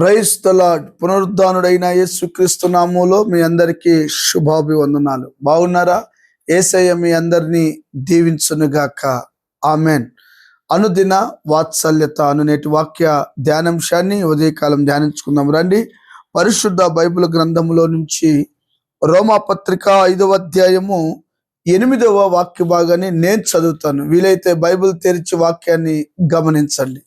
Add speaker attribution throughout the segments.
Speaker 1: Praise the lord. పునరుద్ధానుడైన యేసుక్రీస్తు నామములో మీ అందరికీ శుభాభివందనాలు. బాగున్నారా? యేసయ్య మీ అందరినీ దీవించునుగాక. ఆమెన్. అనుదిన వాత్సల్యత అనునేటి వాక్య ధ్యానాంశాన్ని ఉదయకాలం ధ్యానించుకుందాం రండి. పరిశుద్ధ బైబిల్ గ్రంథములో నుంచి రోమా పత్రిక 5వ అధ్యాయము 8వ వాక్య భాగాన్ని నేను చదువుతాను. వీలైతే బైబిల్ తెరిచి వాక్యాన్ని గమనించండి.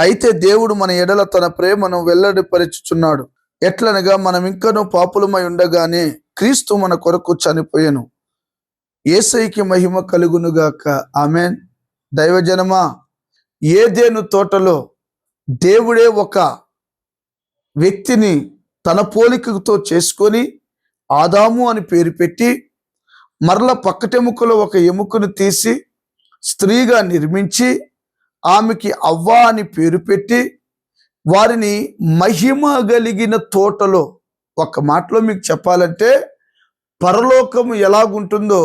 Speaker 1: అయితే దేవుడు మన ఎడల తన ప్రేమను వెల్లడిపరుచుచున్నాడు. ఎట్లనగా మనం ఇంకనూ పాపులమై ఉండగానే క్రీస్తు మన కొరకు చనిపోయెను. యేసయ్యకి మహిమ కలుగునుగాక. ఆమెన్. దైవజనమా, ఏదెను తోటలో దేవుడే ఒక వ్యక్తిని తన పోలికతో చేసుకొని ఆదాము అని పేరు పెట్టి, మరల పక్కటెముకలో ఒక ఎముకను తీసి స్త్రీగా నిర్మించి ఆమెకి అవ్వ అని పేరు పెట్టి వారిని మహిమ కలిగిన తోటలో, ఒక మాటలో మీకు చెప్పాలంటే పరలోకము ఎలాగుంటుందో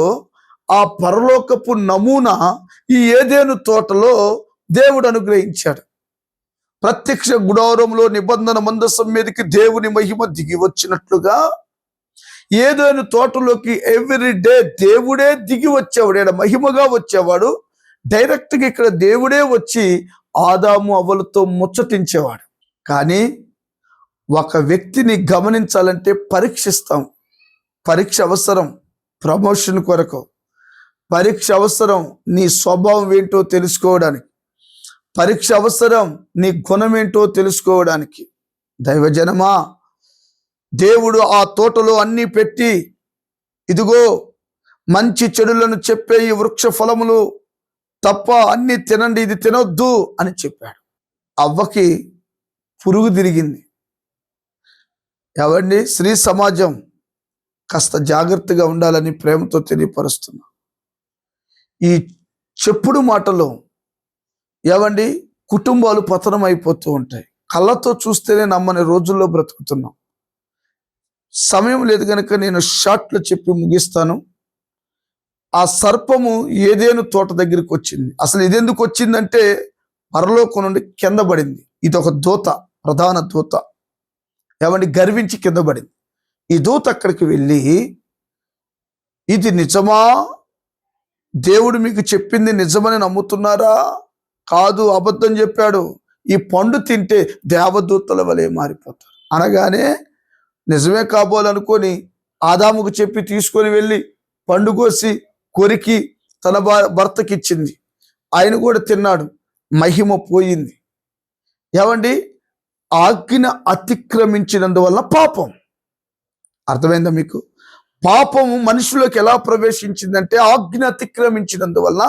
Speaker 1: ఆ పరలోకపు నమూనా ఈ ఏదెను తోటలో దేవుడు అనుగ్రహించాడు. ప్రత్యక్ష గుడారంలో నిబంధన మందసం మీదకి దేవుని మహిమ దిగి వచ్చినట్లుగా ఏదెను తోటలోకి ఎవ్రీ డే దేవుడే దిగి వచ్చేవాడు. ఈడ మహిమగా వచ్చేవాడు. డైరెక్ట్గా ఇక్కడ దేవుడే వచ్చి ఆదాము అవ్వలతో ముచ్చటించేవాడు. కానీ ఒక వ్యక్తిని గమనించాలంటే పరీక్షిస్తాం. పరీక్ష అవసరం ప్రమోషన్ కొరకు, పరీక్ష అవసరం నీ స్వభావం ఏంటో తెలుసుకోవడానికి, పరీక్ష అవసరం నీ గుణం ఏంటో తెలుసుకోవడానికి. దైవజనమా, దేవుడు ఆ తోటలో అన్నీ పెట్టి, ఇదిగో మంచి చెడులను చెప్పే ఈ వృక్ష ఫలములు తప్ప అన్ని తినండి, ఇది తినొద్దు అని చెప్పాడు. అవ్వకి పురుగు తిరిగింది. ఎవండి, స్త్రీ సమాజం కాస్త జాగ్రత్తగా ఉండాలని ప్రేమతో తెలియపరుస్తున్నా. ఈ చెప్పుడు మాటలో ఏవండి కుటుంబాలు పతనం అయిపోతూ ఉంటాయి. కళ్ళతో చూస్తేనే నమ్మని రోజుల్లో బ్రతుకుతున్నాం. సమయం లేదు కనుక నేను షార్ట్లో చెప్పి ముగిస్తాను. ఆ సర్పము ఏదెను తోట దగ్గరికి వచ్చింది. అసలు ఇదెందుకు వచ్చిందంటే పరలోకం నుండి కింద పడింది. ఇది ఒక దూత, ప్రధాన దూత. ఏమండి, గర్వించి కింద పడింది. ఈ దూత అక్కడికి వెళ్ళి, ఇది నిజమా? దేవుడు మీకు చెప్పింది నిజమని నమ్ముతున్నారా? కాదు, అబద్ధం చెప్పాడు. ఈ పండు తింటే దేవదూతల వలె మారిపోతారు అనగానే నిజమే కాబోలనుకొని ఆదాముకు చెప్పి తీసుకొని వెళ్ళి పండు కోసి కొరికి తన భర్తకి ఇచ్చింది. ఆయన కూడా తిన్నాడు. మహిమ పోయింది. ఏమండి, ఆజ్ఞ అతిక్రమించినందువల్ల పాపం. అర్థమైందా మీకు? పాపము మనుషులోకి ఎలా ప్రవేశించిందంటే ఆజ్ఞ అతిక్రమించినందువలన,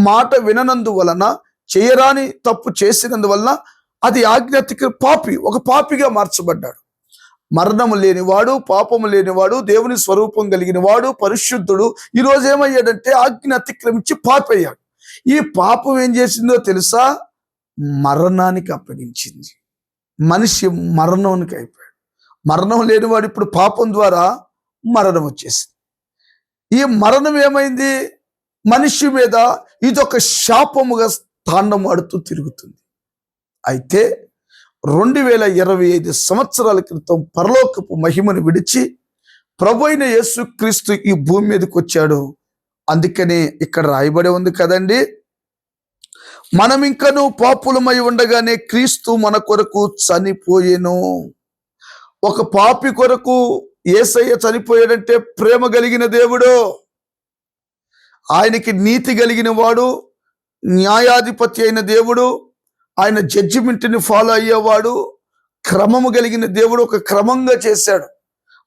Speaker 1: మాట విననందువలన, చేయరాని తప్పు చేసినందువలన అది ఆజ్ఞ పాపి, ఒక పాపిగా మార్చబడ్డాడు. మరణము లేనివాడు, పాపము లేనివాడు, దేవుని స్వరూపం కలిగిన వాడు, పరిశుద్ధుడు ఈరోజు ఏమయ్యాడంటే ఆజ్ఞ అతిక్రమించి పాపి అయ్యాడు. ఈ పాపం ఏం చేసిందో తెలుసా? మరణానికి అప్పగించింది. మనిషి మరణానికి అయిపోయాడు. మరణం లేనివాడు ఇప్పుడు పాపం ద్వారా మరణం వచ్చేసింది. ఈ మరణం ఏమైంది? మనిషి మీద ఇదొక శాపముగా తాండమాడుతూ తిరుగుతుంది. అయితే 2025 సంవత్సరాల క్రితం పరలోకపు మహిమను విడిచి ప్రభు అయిన యేసుక్రీస్తు ఈ భూమి మీదకి వచ్చాడు. అందుకనే ఇక్కడ రాయబడి ఉంది కదండి, మనం ఇంకనూ పాపులమై ఉండగానే క్రీస్తు మన కొరకు చనిపోయెను. ఒక పాపి కొరకు యేసయ్య చనిపోయాడంటే ప్రేమ కలిగిన దేవుడు, ఆయనకి నీతి కలిగిన వాడు, న్యాయాధిపతి అయిన దేవుడు, ఆయన జడ్జిమెంట్ని ఫాలో అయ్యేవాడు, క్రమము కలిగిన దేవుడు. ఒక క్రమంగా చేశాడు.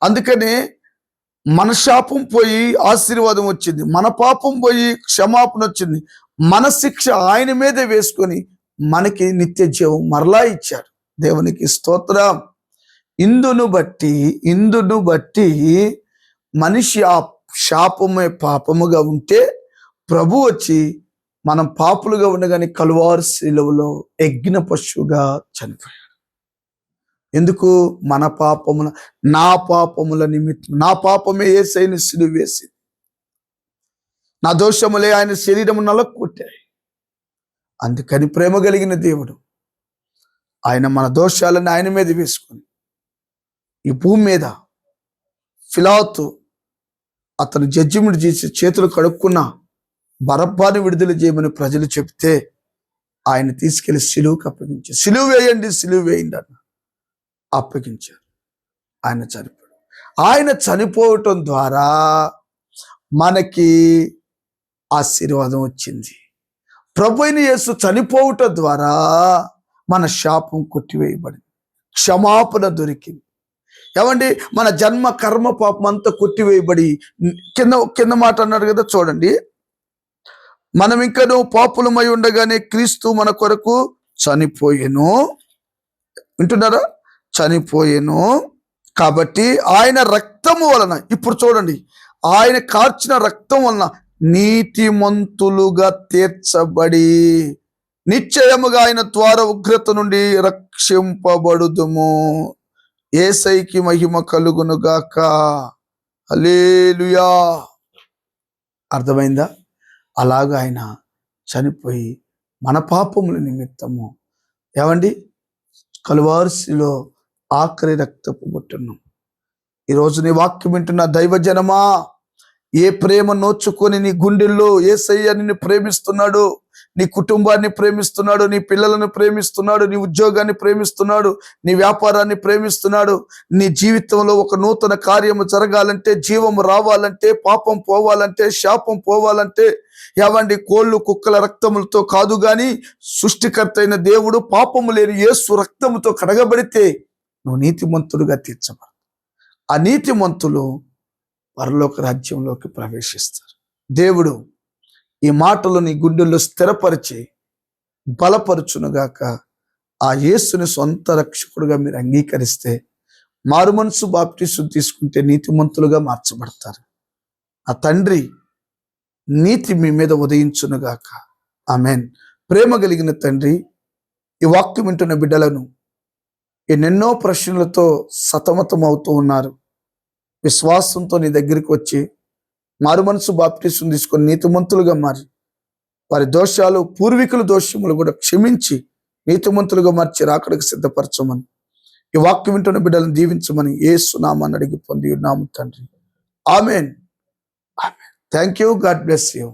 Speaker 1: అందుకనే మన శాపం పోయి ఆశీర్వాదం వచ్చింది, మన పాపం పోయి క్షమాపణ వచ్చింది, మన శిక్ష ఆయన మీదే వేసుకొని మనకి నిత్య జీవం మరలా ఇచ్చాడు. దేవునికి స్తోత్రం. ఇందును బట్టి మనిషి ఆ శాపమే పాపముగా ఉంటే ప్రభు వచ్చి మనం పాపులుగా ఉండగానే కలువారు శిలువలో యజ్ఞ పశువుగా చనిపోయాడు. ఎందుకు? మన పాపముల, నా పాపముల నిమిత్తం, నా పాపమే యేసయ్యను సిలువ వేసి, నా దోషములే ఆయన శరీరము నలగొట్టాయి. అందుకని ప్రేమ కలిగిన దేవుడు ఆయన మన దోషాలను ఆయన మీద వేసుకొని ఈ భూమి మీద ఫిలాతు అతను జడ్జిమెంట్ చేసి చేతులు కడుక్కున్న బరబ్బాని విడుదల చేయమని ప్రజలు చెప్తే ఆయన తీసుకెళ్లి సిలువుకి అప్పగించారు. సిలువ వేయండి అన్న అప్పగించారు. ఆయన చనిపోయాడు. ఆయన చనిపోవటం ద్వారా మనకి ఆశీర్వాదం వచ్చింది. ప్రభువైన యేసు చనిపోవటం ద్వారా మన శాపం కొట్టివేయబడింది, క్షమాపణ దొరికింది. ఏమండి, మన జన్మ కర్మ పాపం అంతా కొట్టివేయబడి కింద మాట అన్నాడు కదా, చూడండి. మనం ఇంకనూ పాపులమై ఉండగానే క్రీస్తు మన కొరకు చనిపోయెను. వింటున్నారా? చనిపోయెను. కాబట్టి ఆయన రక్తము వలన, ఇప్పుడు చూడండి, ఆయన కార్చిన రక్తం వలన నీతిమంతులుగా తీర్చబడి నిశ్చయముగా ఆయన ద్వారా ఉగ్రత నుండి రక్షింపబడుదుము. యేసయ్యకి మహిమ కలుగును గాక. హల్లెలూయా. అర్థమైందా? అలాగా ఆయన చనిపోయి మన పాపముల నిమిత్తము, ఏమండి, కలువారిలో ఆఖరి రక్తపు బొట్టును. ఈరోజు నీ వాక్యం వింటున్న దైవజనమా, ఏ ప్రేమ నోచుకొని నీ గుండెల్లో యేసయ్య నిన్ను ప్రేమిస్తున్నాడు, నీ కుటుంబాన్ని ప్రేమిస్తున్నాడు, నీ పిల్లలను ప్రేమిస్తున్నాడు, నీ ఉద్యోగాన్ని ప్రేమిస్తున్నాడు, నీ వ్యాపారాన్ని ప్రేమిస్తున్నాడు. నీ జీవితంలో ఒక నూతన కార్యము జరగాలంటే, జీవము రావాలంటే, పాపం పోవాలంటే, శాపం పోవాలంటే, ఏవండి, కోళ్ళు కుక్కల రక్తములతో కాదు గాని సృష్టికర్త అయిన దేవుడు పాపము లేని యేసు రక్తముతో కడగబడితే నువ్వు నీతిమంతుడుగా తీర్చబడు. ఆ నీతిమంతులు పరలోక రాజ్యంలోకి ప్రవేశిస్తారు. దేవుడు ఈ మాటలు నీ గుండెల్లో స్థిరపరిచి బలపరచునుగాక. ఆ యేసుని సొంత రక్షకుడుగా మీరు అంగీకరిస్తే, మారు మనసు బాప్టిసం తీసుకుంటే నీతిమంతులుగా మార్చబడతారు. ఆ తండ్రి నీతి మీ మీద ఉదయించునుగాక. ఆమెన్. ప్రేమ కలిగిన తండ్రి, ఈ వాక్యం వింటున్న బిడ్డలను ఎన్నెన్నో ప్రశ్నలతో సతమతం అవుతూ ఉన్నారు. విశ్వాసంతో నీ దగ్గరికి వచ్చి మారు మనసు బాప్టిసం తీసుకొని నీతిమంతులుగా మారి, వారి దోషాలు, పూర్వీకుల దోషములు కూడా క్షమించి నీతిమంతులుగా మార్చి రాకడకు సిద్ధపరచమని, ఈ వాక్యం వింటున్న బిడ్డలను దీవించమని యేసు నామమున అడిగి పొంది ఉన్నాము తండ్రి. Amen. Amen. Thank you. God bless you.